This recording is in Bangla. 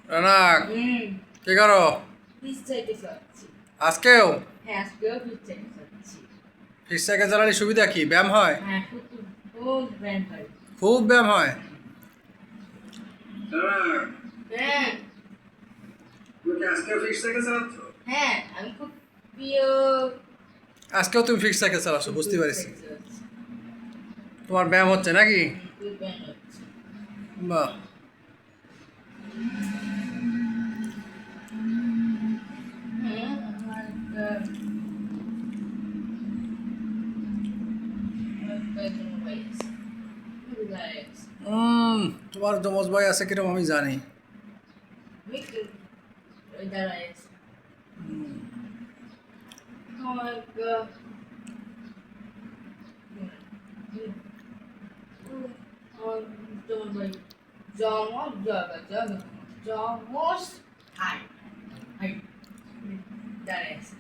রানাক কি করো? ফিস চাইতে চাচ্ছি। আজকেও হ্যাঁ, আজকেও ফিস চাইতে চাচ্ছি। ফিস সাইকেল চালালে সুবিধা কি? ব্যায়াম হয়? হ্যাঁ, খুব খুব ব্যায়াম হয়। খুব ব্যায়াম হয়। হ্যাঁ তুমি আজকেও ফিস সাইকেল চালাচ্ছ? হ্যাঁ, আমি খুব প্রিয়। আজকেও তুমি ফিস সাইকেল চালাচ্ছ, বুঝতে ফিস পারছি। চাইতে চাচ্ছি। তোমার ব্যায়াম হচ্ছে নাকি? খুব ব্যায়াম হচ্ছে। বাহ। হ্যাঁ, আমার একটা মোবাইল আছে। রিল্যাক্স। তোমার যমজ ভাই আছে কিরকম আমি জানি। মিটু ওই দাঁড়ায় আছে। আমার একটা আমার তোমার ভাই জমজ জায়গা জায়গা জমজ হাই হাই দাঁড়ায় আছে।